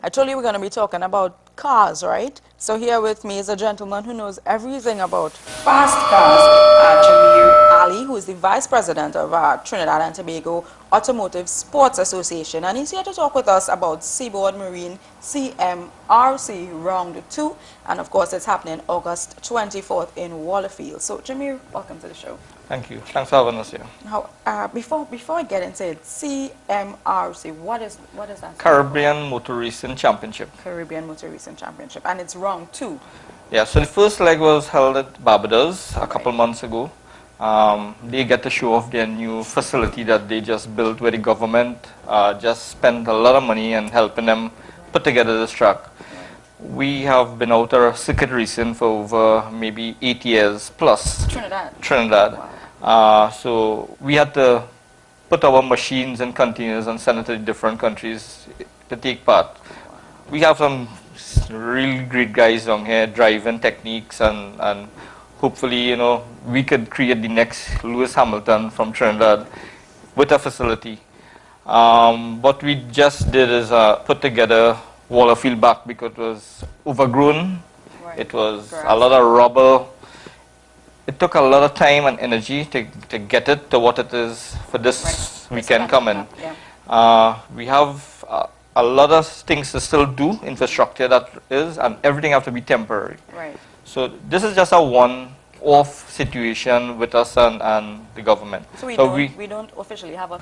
I told you we're going to be talking about cars, right? So here with me is a gentleman who knows everything about fast cars, Jameer Ali, who is the Vice President of Trinidad and Tobago Automotive Sports Association. And he's here to talk with us about Seaboard Marine CMRC Round 2. And of course, it's happening August 24th in Wallerfield. So Jameer, welcome to the show. Thank you. Thanks for having us here. Now, before I get into it, CMRC, what is that? Caribbean Motor Racing Championship. Caribbean Motor Racing Championship, and it's round 2. Yeah, so the first leg was held at Barbados a couple months ago. They get to show off their new facility that they just built, where the government just spent a lot of money and helping them put together this track. We have been out there circuit racing for over maybe 8 years plus. Trinidad. Wow. So we had to put our machines in containers and send it to different countries to take part. We have some really great guys down here, driving techniques, and hopefully, you know, we could create the next Lewis Hamilton from Trinidad with a facility. What we just did is put together Wallerfield back because it was overgrown. Right. It was a lot of rubble. It took a lot of time and energy to get it to what it is for this weekend coming. Yeah. We have a lot of things to still do, infrastructure that is, and everything have to be temporary. Right. So this is just a one-off situation with us and the government. So we don't officially have a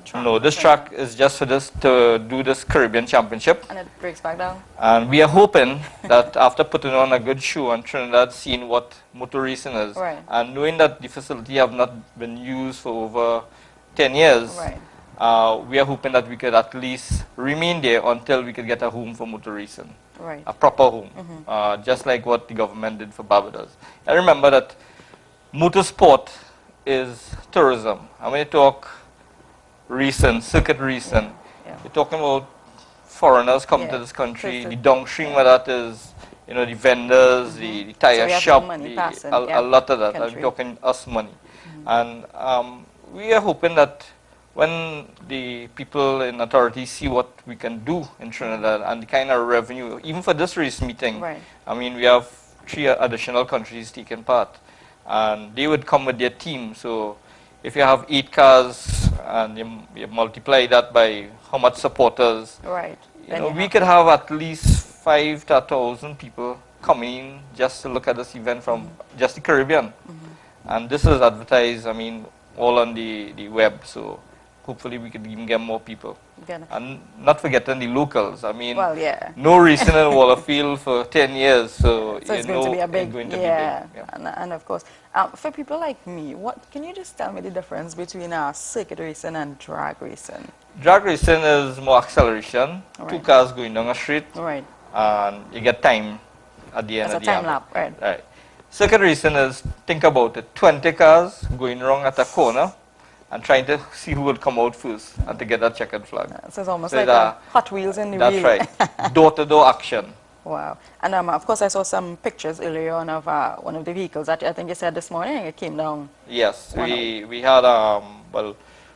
track? No, this track is just for this, to do this Caribbean Championship. And it breaks back down? And we are hoping that after putting on a good show and Trinidad, seeing what motor racing is, and knowing that the facility have not been used for over 10 years, we are hoping that we could at least remain there until we could get a home for motor racing. Right. A proper home, just like what the government did for Barbados. And remember that motorsport is tourism. And when you talk racing, circuit racing, you're talking about foreigners coming to this country. The downstream of that is, you know, the vendors, the tire shop, a lot of that. I'm talking us money. And we are hoping that when the people in authority see what we can do in Trinidad and the kind of revenue, even for this race meeting, I mean, we have 3 additional countries taking part, and they would come with their team. So if you have 8 cars and you multiply that by how much supporters, you know, we could have at least 5 to 1,000 people coming just to look at this event from just the Caribbean. And this is advertised, I mean, all on the web. So hopefully we could even get more people. And not forgetting the locals. I mean, no racing in Wallerfield for 10 years, so it's going to be a big, And of course, for people like me, can you just tell me the difference between circuit racing and drag racing? Drag racing is more acceleration, 2 cars going down a street, and you get time at the end of the time lap, right. Circuit racing is, think about it, 20 cars going wrong at a corner, and trying to see who would come out first and to get that checkered flag. So it's almost like Hot Wheels in the wheel. That's right. Door-to-door action. Wow. And of course I saw some pictures earlier on of one of the vehicles that I think you said this morning it came down. Yes. We had,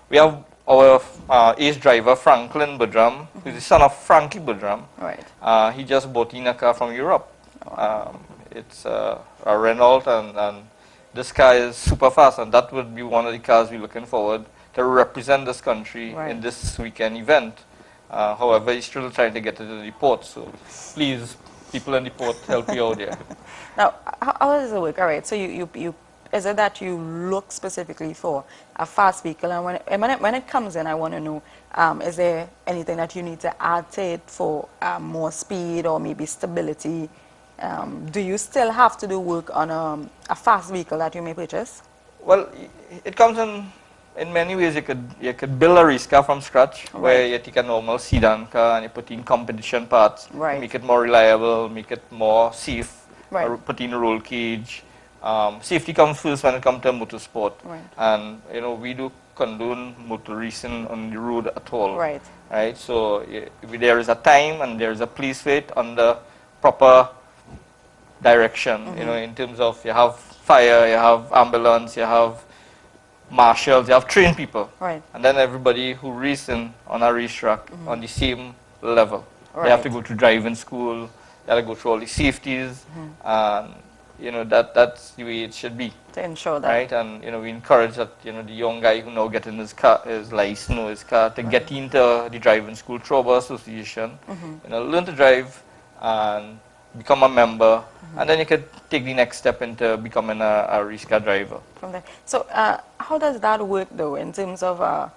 we have our ace driver Franklin Budram, who's the son of Frankie Budram. Right. He just bought in a car from Europe. It's a Renault, and this car is super fast, and that would be one of the cars we're looking forward to represent this country in this weekend event. However, he's still trying to get it to the port, so please, people in the port, help you out there. Now, how does it work? All right, so is it that you look specifically for a fast vehicle, and when it comes in, I want to know, is there anything that you need to add to it for more speed or maybe stability? Do you still have to do work on a fast vehicle that you may purchase? Well, it comes in many ways. You could build a race car from scratch, where you take a normal sedan car and you put in competition parts, make it more reliable, make it more safe, put in a roll cage. Safety comes first when it comes to motorsport. And you know, we do condone motor racing on the road at all. Right. Right? So there is a time and there is a place for it under proper direction. You know, in terms of you have fire, you have ambulance, you have marshals, you have trained people. Right. And then everybody who racing on a racetrack on the same level. Right. They have to go to driving school, they have to go through all the safeties, and you know that's the way it should be. To ensure that. Right, and you know we encourage that the young guy who now getting his car, his license or his car, to get into the driving school through our association. Learn to drive and become a member, and then you could take the next step into becoming a race car driver. From there. So how does that work though in terms of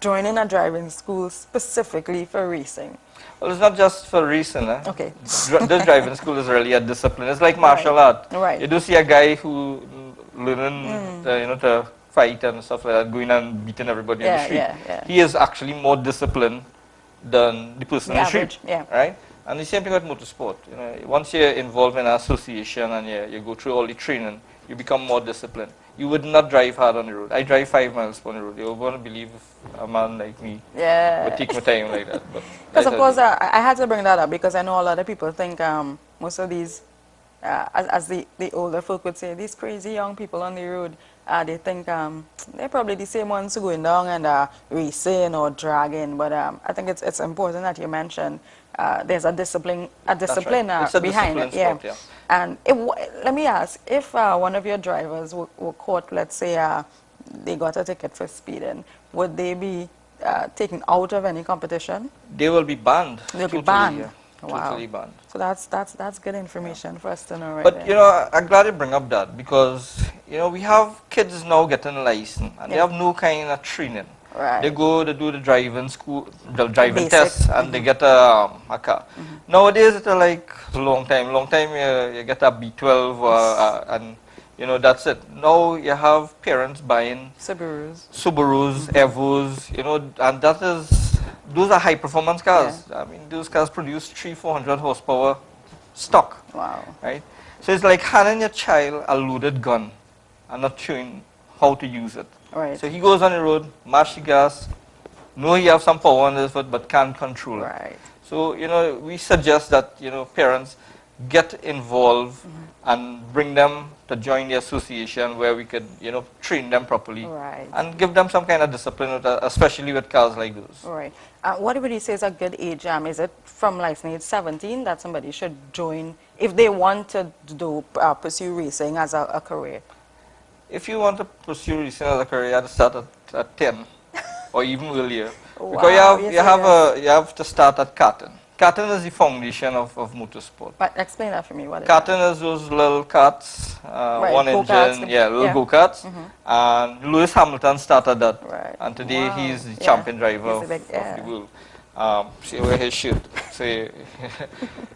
joining a driving school specifically for racing? Well, it's not just for racing. Okay. This driving school is really a discipline. It's like martial art. Right. You do see a guy who learning, to fight and stuff like that, going and beating everybody in the street. Yeah. He is actually more disciplined than the person in the street. Yeah. Right? And the same thing with motorsport. Once you're involved in an association and you go through all the training, you become more disciplined. You would not drive hard on the road. I drive 5 miles on the road. You won't believe if a man like me would take my time like that. Because of course, I had to bring that up because I know a lot of people think most of these, as the older folk would say, these crazy young people on the road, they think they're probably the same ones who going down and racing or dragging. But I think it's important that you mentioned there's a discipline Right. It's a behind it. discipline sport, yeah. And let me ask, if one of your drivers were caught, let's say they got a ticket for speeding, would they be taken out of any competition? They will be banned. They'll be banned. Yeah. Wow. Totally banned. So that's good information for us to know, right? But I'm glad you bring up that because we have kids now getting license and they have no kind of training. Right. They go, they do the driving school, the driving Basic. test, and they get a car. Nowadays, it's like long time. You get a B12, and that's it. Now you have parents buying Subarus, Evos, and those are high performance cars. Yeah. I mean, those cars produce 300-400 horsepower stock. Wow. Right? So it's like handing your child a loaded gun and not showing how to use it. Right. So he goes on the road, mash the gas, know he have some power on his foot, but can't control it. Right. So, we suggest that, parents get involved and bring them to join the association where we could, train them properly. Right. And give them some kind of discipline, especially with cars like those. Right. What would you say is a good age? Is it from license age 17 that somebody should join if they want to pursue racing as a career? If you want to pursue racing as a career, you have to start at 10 or even earlier. Wow, Because you have to start at karting. Karting is the foundation of motorsport. But explain that for me. What is Karting is those little karts, one engine, little go-karts. And Lewis Hamilton started that. Right. And today Wow. he's the champion driver of big, the world. See where his shirt. So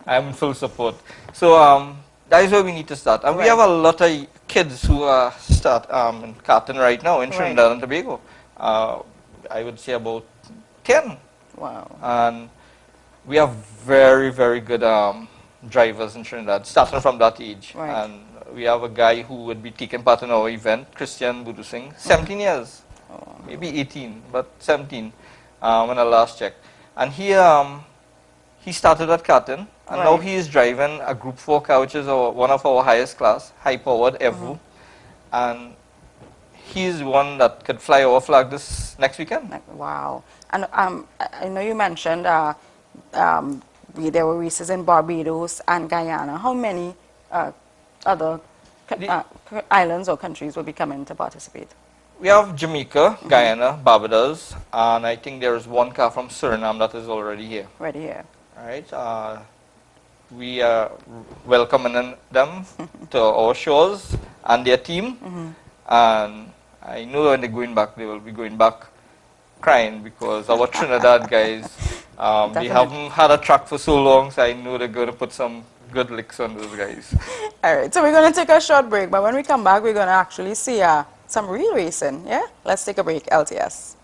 I'm in full support. So that is where we need to start. And we have a lot of kids who start in karting right now in Trinidad and Tobago. I would say about 10. Wow. And we have very, very good drivers in Trinidad, starting from that age. Right. And we have a guy who would be taking part in our event, Christian Budu Singh, 17 years, maybe 18, but 17 when I last checked. And he started at karting, and now he is driving a Group 4 car, which is one of our highest class, high-powered Evo. And he's one that could fly our flag this next weekend. Wow. And I know you mentioned there were races in Barbados and Guyana. How many other islands or countries will be coming to participate? We have Jamaica, Guyana, Barbados, and I think there is one car from Suriname that is already here. Already here. All right. We are welcoming them to our shores and their team. And I know when they're going back, they will be going back crying because our Trinidad guys, they haven't had a track for so long, so I know they're going to put some good licks on those guys. All right, so we're going to take a short break, but when we come back, we're going to actually see some real racing, yeah? Let's take a break, LTS.